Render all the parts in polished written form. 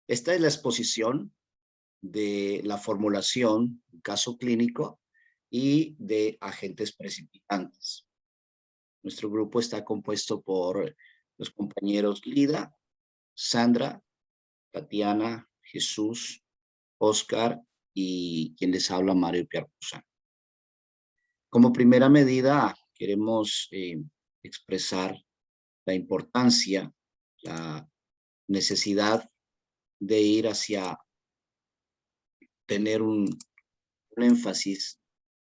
Esta es la exposición de la formulación, caso clínico y de agentes precipitantes. Nuestro grupo está compuesto por los compañeros Lida, Sandra, Tatiana, Jesús, Oscar y quien les habla, Mario Piarposa. Como primera medida, queremos expresar la importancia, la necesidad de ir hacia tener un énfasis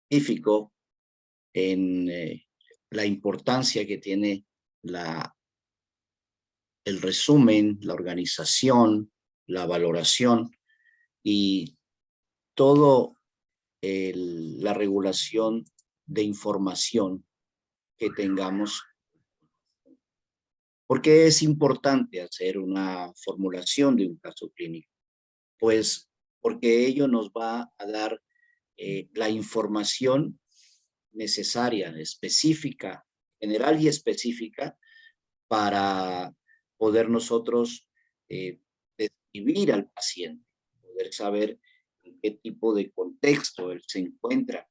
específico en la importancia que tiene el resumen, la organización, la valoración y todo la regulación de información que tengamos. ¿Por qué es importante hacer una formulación de un caso clínico? Pues porque ello nos va a dar la información necesaria, específica, general y específica, para poder nosotros describir al paciente, poder saber en qué tipo de contexto él se encuentra,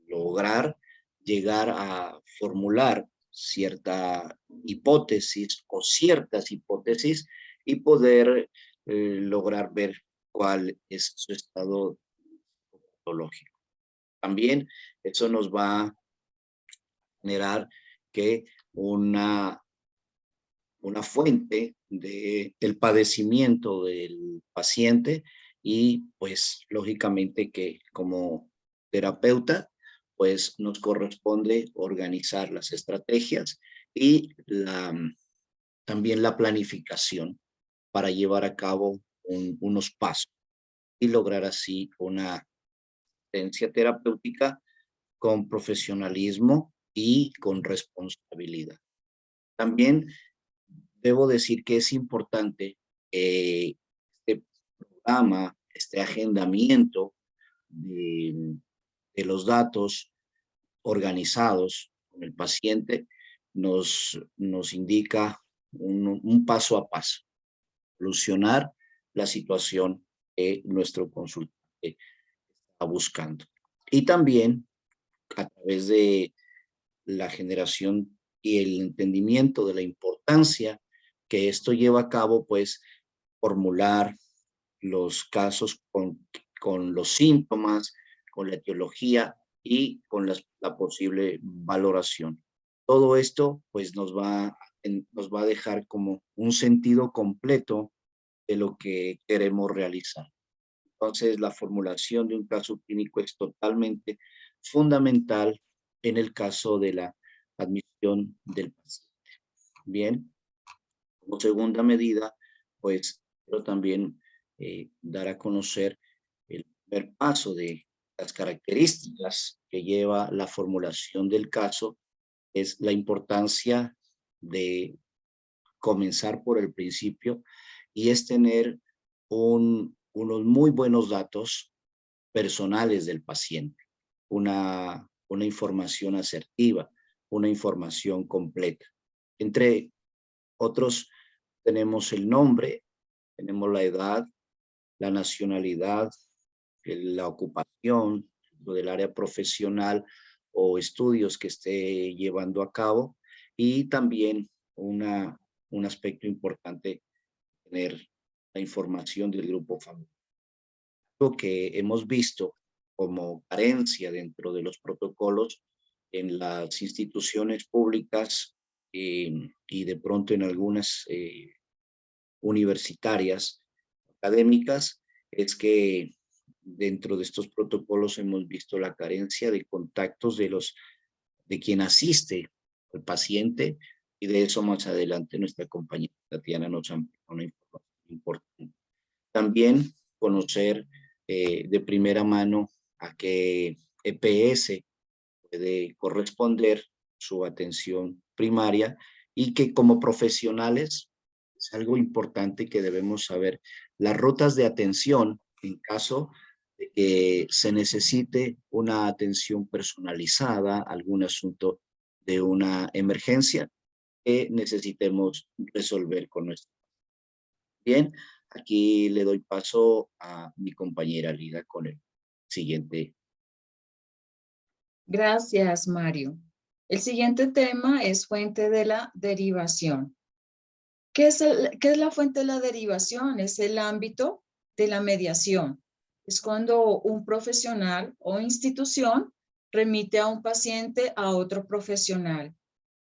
lograr llegar a formular cierta hipótesis o ciertas hipótesis y poder lograr ver cuál es su estado patológico. También eso nos va a generar que una fuente del padecimiento del paciente y pues lógicamente que como terapeuta pues nos corresponde organizar las estrategias y también la planificación para llevar a cabo unos pasos y lograr así una asistencia terapéutica con profesionalismo y con responsabilidad. También debo decir que es importante este programa, este agendamiento de, de los datos organizados con el paciente nos indica un paso a paso, solucionar la situación que nuestro consultante está buscando. Y también a través de la generación y el entendimiento de la importancia que esto lleva a cabo, pues formular los casos con los síntomas, con la etiología y con la posible valoración. Todo esto pues nos va a dejar como un sentido completo de lo que queremos realizar. Entonces, la formulación de un caso clínico es totalmente fundamental en el caso de la admisión del paciente. Bien, como segunda medida, pues quiero también dar a conocer el primer paso de las características que lleva la formulación del caso, es la importancia de comenzar por el principio y es tener unos muy buenos datos personales del paciente, una información asertiva, una información completa. Entre otros, tenemos el nombre, tenemos la edad, la nacionalidad, la ocupación, lo del área profesional o estudios que esté llevando a cabo y también un aspecto importante, tener la información del grupo familiar. Lo que hemos visto como carencia dentro de los protocolos en las instituciones públicas y de pronto en algunas universitarias académicas es que dentro de estos protocolos hemos visto la carencia de contactos de quien asiste al paciente y de eso más adelante nuestra compañera Tatiana nos amplió una información importante. También conocer de primera mano a qué EPS puede corresponder su atención primaria y que como profesionales es algo importante que debemos saber las rutas de atención en caso de que se necesite una atención personalizada, algún asunto de una emergencia que necesitemos resolver con nuestro. Bien, aquí le doy paso a mi compañera Lida con el siguiente. Gracias, Mario. El siguiente tema es fuente de la derivación. ¿Qué es la fuente de la derivación? Es el ámbito de la mediación. Es cuando un profesional o institución remite a un paciente a otro profesional.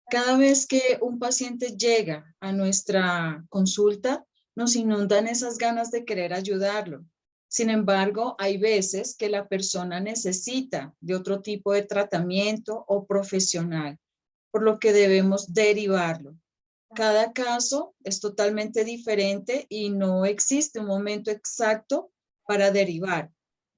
Cada vez que un paciente llega a nuestra consulta, nos inundan esas ganas de querer ayudarlo. Sin embargo, hay veces que la persona necesita de otro tipo de tratamiento o profesional, por lo que debemos derivarlo. Cada caso es totalmente diferente y no existe un momento exacto para derivar,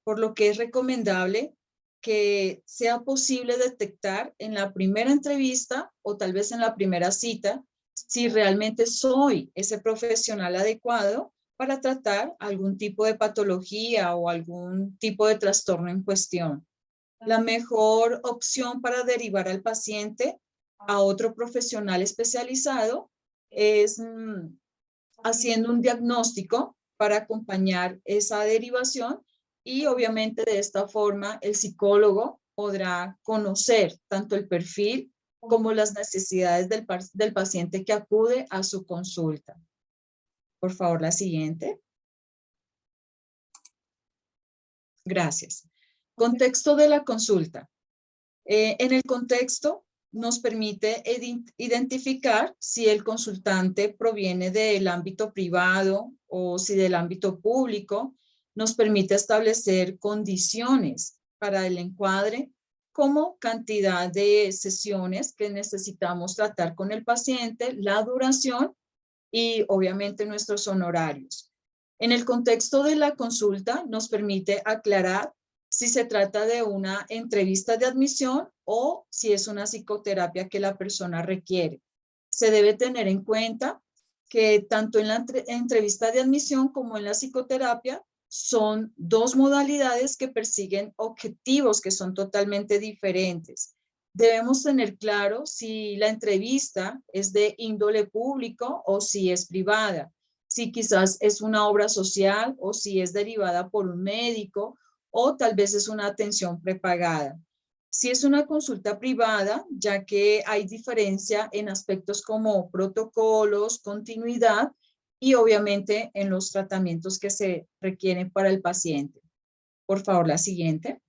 por lo que es recomendable que sea posible detectar en la primera entrevista o tal vez en la primera cita si realmente soy ese profesional adecuado para tratar algún tipo de patología o algún tipo de trastorno en cuestión. La mejor opción para derivar al paciente a otro profesional especializado es haciendo un diagnóstico para acompañar esa derivación y obviamente de esta forma el psicólogo podrá conocer tanto el perfil como las necesidades del paciente que acude a su consulta. Por favor, la siguiente. Gracias. Contexto de la consulta. En el contexto nos permite identificar si el consultante proviene del ámbito privado o si del ámbito público. Nos permite establecer condiciones para el encuadre, como cantidad de sesiones que necesitamos tratar con el paciente, la duración y obviamente nuestros honorarios. En el contexto de la consulta nos permite aclarar si se trata de una entrevista de admisión o si es una psicoterapia que la persona requiere. Se debe tener en cuenta que tanto en la entrevista de admisión como en la psicoterapia son dos modalidades que persiguen objetivos que son totalmente diferentes. Debemos tener claro si la entrevista es de índole público o si es privada, si quizás es una obra social o si es derivada por un médico o tal vez es una atención prepagada. Si es una consulta privada, ya que hay diferencia en aspectos como protocolos, continuidad y obviamente en los tratamientos que se requieren para el paciente. Por favor, la siguiente.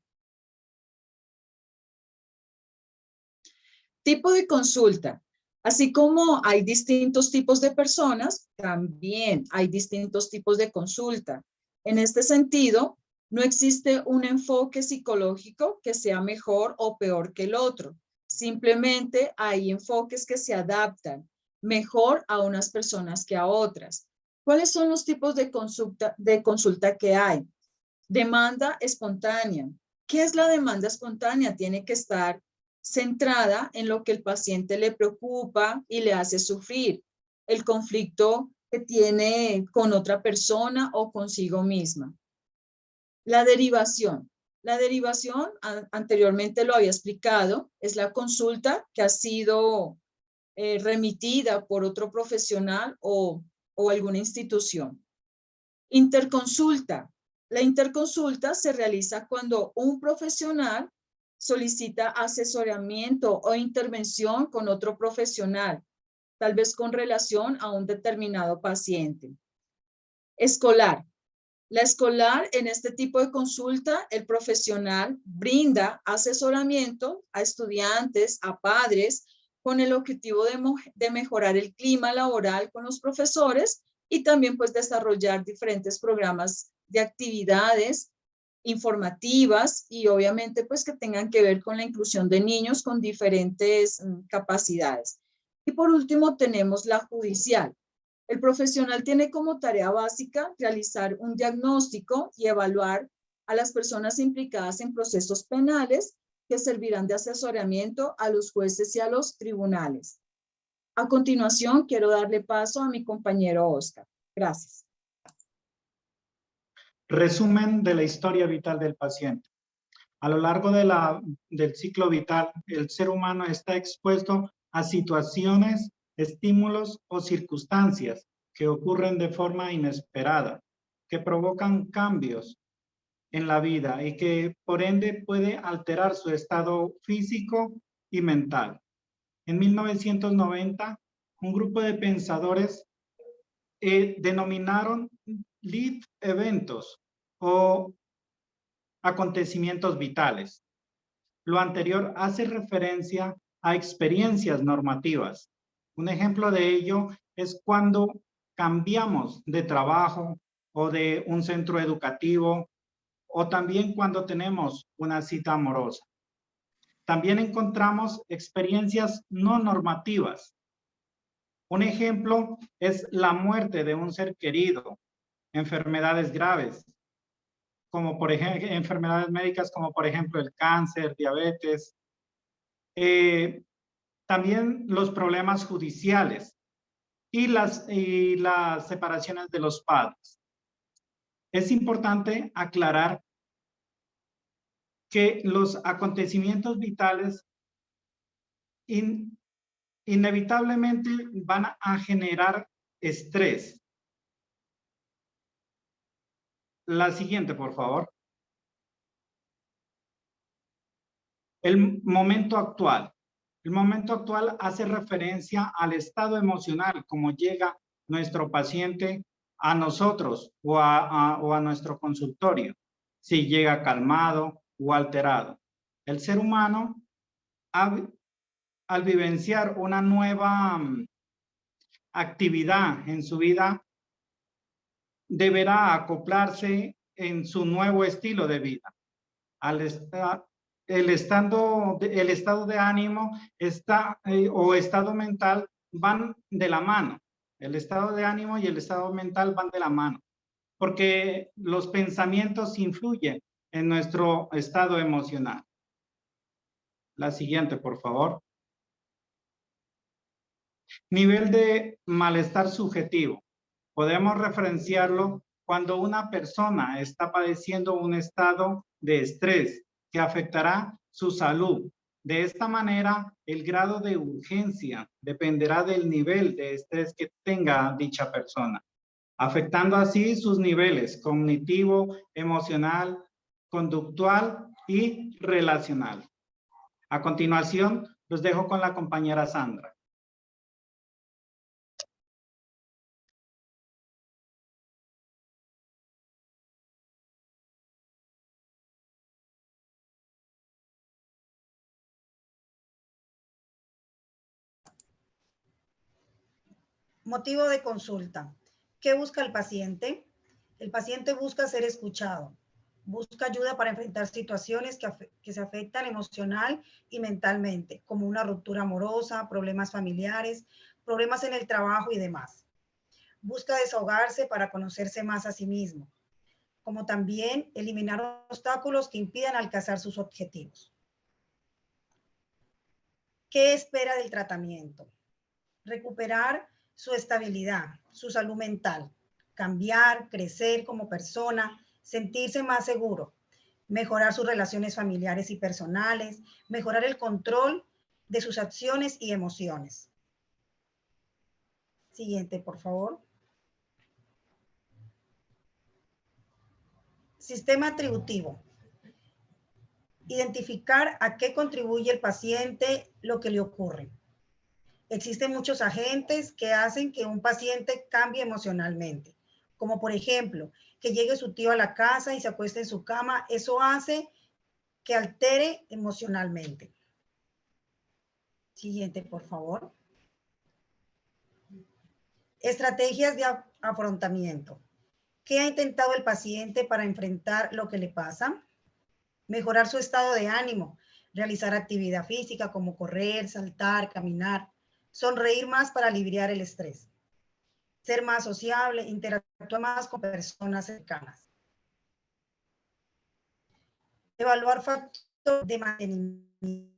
Tipo de consulta. Así como hay distintos tipos de personas, también hay distintos tipos de consulta. En este sentido, no existe un enfoque psicológico que sea mejor o peor que el otro. Simplemente hay enfoques que se adaptan mejor a unas personas que a otras. ¿Cuáles son los tipos de consulta que hay? Demanda espontánea. ¿Qué es la demanda espontánea? Tiene que estar centrada en lo que el paciente le preocupa y le hace sufrir, el conflicto que tiene con otra persona o consigo misma. La derivación. La derivación, anteriormente lo había explicado, es la consulta que ha sido remitida por otro profesional o alguna institución. Interconsulta. La interconsulta se realiza cuando un profesional solicita asesoramiento o intervención con otro profesional, tal vez con relación a un determinado paciente. Escolar. La escolar, en este tipo de consulta, el profesional brinda asesoramiento a estudiantes, a padres, con el objetivo de mejorar el clima laboral con los profesores y también pues desarrollar diferentes programas de actividades informativas y obviamente pues que tengan que ver con la inclusión de niños con diferentes capacidades. Y por último tenemos la judicial. El profesional tiene como tarea básica realizar un diagnóstico y evaluar a las personas implicadas en procesos penales que servirán de asesoramiento a los jueces y a los tribunales. A continuación, quiero darle paso a mi compañero Oscar. Gracias. Resumen de la historia vital del paciente. A lo largo del ciclo vital, el ser humano está expuesto a situaciones, estímulos o circunstancias que ocurren de forma inesperada, que provocan cambios en la vida y que por ende puede alterar su estado físico y mental. En 1990, un grupo de pensadores denominaron life eventos o acontecimientos vitales. Lo anterior hace referencia a experiencias normativas. Un ejemplo de ello es cuando cambiamos de trabajo o de un centro educativo, o también cuando tenemos una cita amorosa. También encontramos experiencias no normativas. Un ejemplo es la muerte de un ser querido, enfermedades graves, como por ejemplo, enfermedades médicas como por ejemplo el cáncer, diabetes. También los problemas judiciales y las separaciones de los padres. Es importante aclarar que los acontecimientos vitales inevitablemente van a generar estrés. La siguiente, por favor. El momento actual. El momento actual hace referencia al estado emocional, como llega nuestro paciente a nosotros o a nuestro consultorio, si llega calmado o alterado. El ser humano, al vivenciar una nueva actividad en su vida, deberá acoplarse en su nuevo estilo de vida. El estado de ánimo o estado mental van de la mano. El estado de ánimo y el estado mental van de la mano, porque los pensamientos influyen en nuestro estado emocional. La siguiente, por favor. Nivel de malestar subjetivo. Podemos referenciarlo cuando una persona está padeciendo un estado de estrés que afectará su salud. De esta manera, el grado de urgencia dependerá del nivel de estrés que tenga dicha persona, afectando así sus niveles cognitivo, emocional, conductual y relacional. A continuación, los dejo con la compañera Sandra. Motivo de consulta. ¿Qué busca el paciente? El paciente busca ser escuchado. Busca ayuda para enfrentar situaciones que se afectan emocional y mentalmente, como una ruptura amorosa, problemas familiares, problemas en el trabajo y demás. Busca desahogarse para conocerse más a sí mismo, como también eliminar obstáculos que impidan alcanzar sus objetivos. ¿Qué espera del tratamiento? Recuperar su estabilidad, su salud mental, cambiar, crecer como persona, sentirse más seguro, mejorar sus relaciones familiares y personales, mejorar el control de sus acciones y emociones. Siguiente, por favor. Sistema atributivo. Identificar a qué contribuye el paciente lo que le ocurre. Existen muchos agentes que hacen que un paciente cambie emocionalmente, como por ejemplo, que llegue su tío a la casa y se acueste en su cama. Eso hace que altere emocionalmente. Siguiente, por favor. Estrategias de afrontamiento. ¿Qué ha intentado el paciente para enfrentar lo que le pasa? Mejorar su estado de ánimo, realizar actividad física como correr, saltar, caminar, sonreír más para aliviar el estrés, ser más sociable, interactuar más con personas cercanas. Evaluar factores de mantenimiento.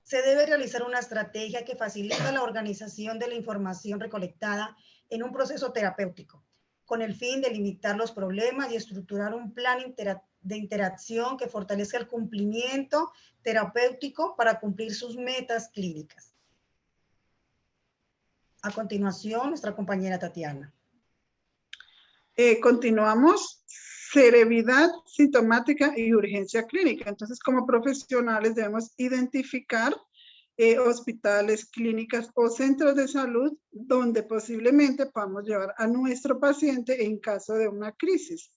Se debe realizar una estrategia que facilita la organización de la información recolectada en un proceso terapéutico, con el fin de limitar los problemas y estructurar un plan de interacción que fortalezca el cumplimiento terapéutico para cumplir sus metas clínicas. A continuación, nuestra compañera Tatiana. Continuamos, severidad sintomática y urgencia clínica. Entonces, como profesionales debemos identificar hospitales, clínicas o centros de salud donde posiblemente podamos llevar a nuestro paciente en caso de una crisis.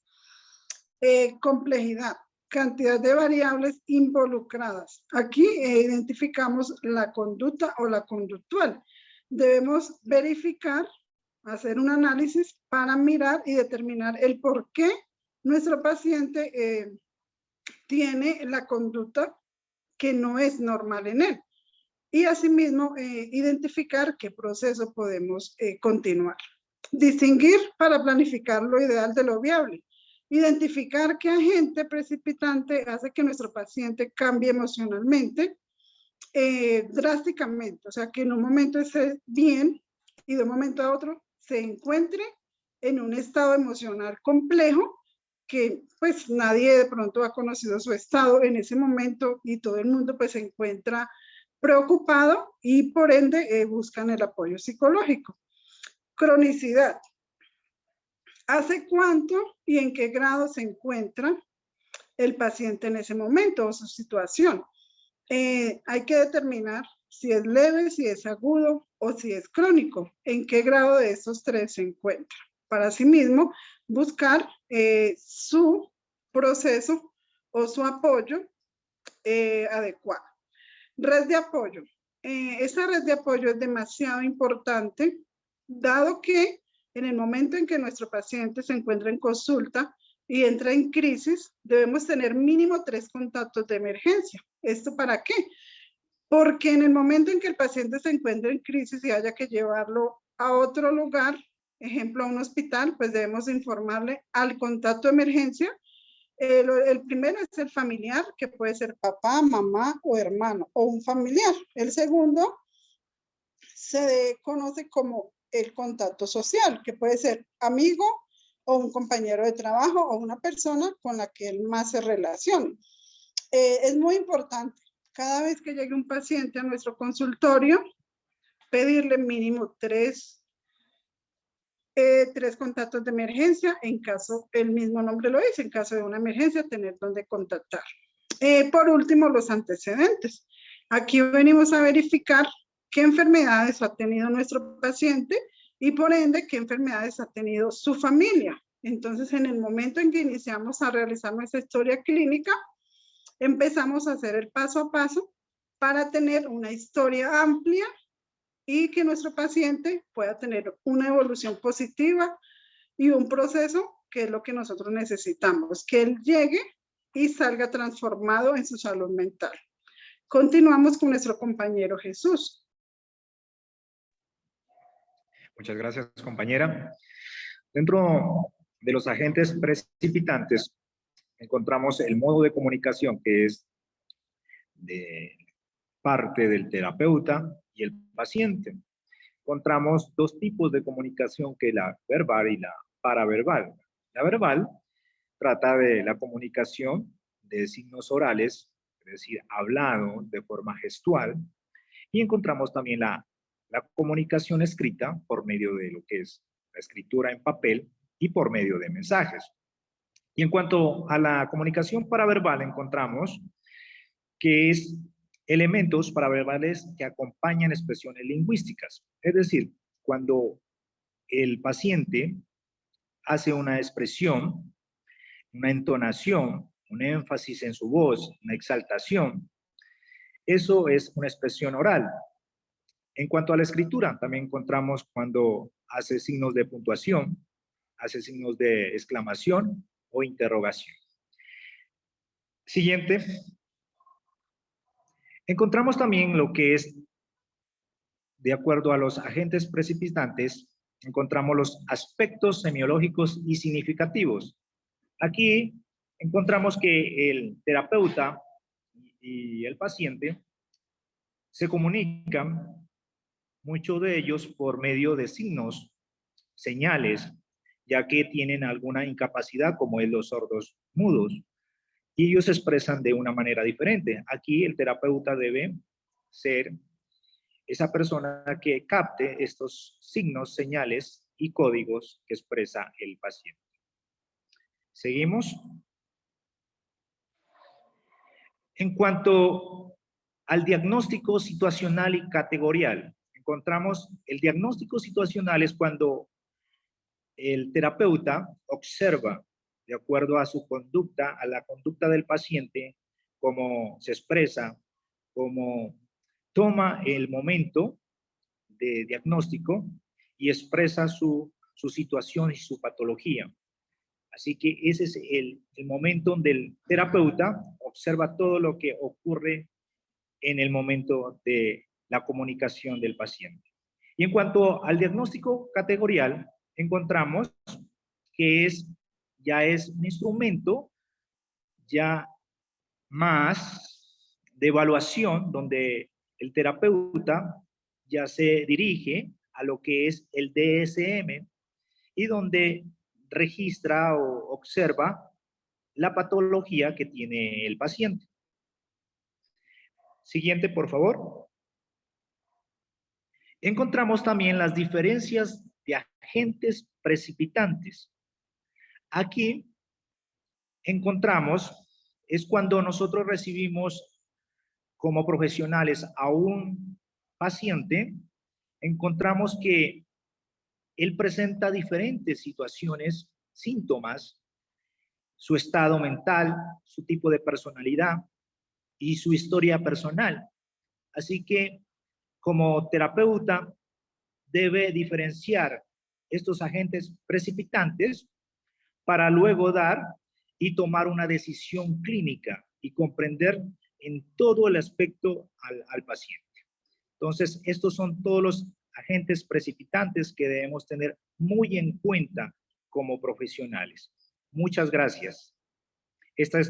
Complejidad, cantidad de variables involucradas. Aquí identificamos la conducta o la conductual. Debemos verificar, hacer un análisis para mirar y determinar el por qué nuestro paciente tiene la conducta que no es normal en él. Y asimismo, identificar qué proceso podemos continuar. Distinguir para planificar lo ideal de lo viable. Identificar qué agente precipitante hace que nuestro paciente cambie emocionalmente drásticamente. O sea, que en un momento esté bien y de un momento a otro se encuentre en un estado emocional complejo que pues nadie de pronto ha conocido su estado en ese momento y todo el mundo pues se encuentra preocupado y por ende buscan el apoyo psicológico. Cronicidad. ¿Hace cuánto y en qué grado se encuentra el paciente en ese momento o su situación? Hay que determinar si es leve, si es agudo o si es crónico. ¿En qué grado de esos tres se encuentra? Para asimismo, buscar su proceso o su apoyo adecuado. Red de apoyo. Esa red de apoyo es demasiado importante, dado que en el momento en que nuestro paciente se encuentra en consulta y entra en crisis, debemos tener mínimo 3 contactos de emergencia. ¿Esto para qué? Porque en el momento en que el paciente se encuentra en crisis y haya que llevarlo a otro lugar, ejemplo a un hospital, pues debemos informarle al contacto de emergencia. El primero es el familiar, que puede ser papá, mamá o hermano, o un familiar. El segundo se conoce como el contacto social, que puede ser amigo o un compañero de trabajo o una persona con la que él más se relaciona. Es muy importante, cada vez que llegue un paciente a nuestro consultorio, pedirle mínimo 3 contactos de emergencia, en caso, el mismo nombre lo dice, en caso de una emergencia, tener donde contactar. Por último, los antecedentes. Aquí venimos a verificar qué enfermedades ha tenido nuestro paciente y por ende qué enfermedades ha tenido su familia. Entonces, en el momento en que iniciamos a realizar nuestra historia clínica, empezamos a hacer el paso a paso para tener una historia amplia y que nuestro paciente pueda tener una evolución positiva y un proceso que es lo que nosotros necesitamos, que él llegue y salga transformado en su salud mental. Continuamos con nuestro compañero Jesús. Muchas gracias, compañera. Dentro de los agentes precipitantes encontramos el modo de comunicación que es de parte del terapeuta y el paciente. Encontramos 2 tipos de comunicación, que es la verbal y la paraverbal. La verbal trata de la comunicación de signos orales, es decir, hablado de forma gestual, y encontramos también la comunicación escrita por medio de lo que es la escritura en papel y por medio de mensajes. Y en cuanto a la comunicación paraverbal, encontramos que es elementos paraverbales que acompañan expresiones lingüísticas. Es decir, cuando el paciente hace una expresión, una entonación, un énfasis en su voz, una exaltación, eso es una expresión oral. En cuanto a la escritura, también encontramos cuando hace signos de puntuación, hace signos de exclamación o interrogación. Siguiente. Encontramos también lo que es, de acuerdo a los agentes precipitantes, encontramos los aspectos semiológicos y significativos. Aquí encontramos que el terapeuta y el paciente se comunican, muchos de ellos por medio de signos, señales, ya que tienen alguna incapacidad, como es los sordos mudos, y ellos se expresan de una manera diferente. Aquí el terapeuta debe ser esa persona que capte estos signos, señales y códigos que expresa el paciente. ¿Seguimos? En cuanto al diagnóstico situacional y categorial, encontramos el diagnóstico situacional es cuando el terapeuta observa, de acuerdo a su conducta, a la conducta del paciente, cómo se expresa, cómo toma el momento de diagnóstico y expresa su situación y su patología. Así que ese es el momento donde el terapeuta observa todo lo que ocurre en el momento de la comunicación del paciente. Y en cuanto al diagnóstico categorial, encontramos que ya es un instrumento ya más de evaluación, donde el terapeuta ya se dirige a lo que es el DSM y donde registra o observa la patología que tiene el paciente. Siguiente, por favor. Encontramos también las diferencias de agentes precipitantes. Aquí encontramos, es cuando nosotros recibimos como profesionales a un paciente, encontramos que él presenta diferentes situaciones, síntomas, su estado mental, su tipo de personalidad y su historia personal. Así que como terapeuta debe diferenciar estos agentes precipitantes para luego dar y tomar una decisión clínica y comprender en todo el aspecto al paciente. Entonces, estos son todos los agentes precipitantes que debemos tener muy en cuenta como profesionales. Muchas gracias. Esta es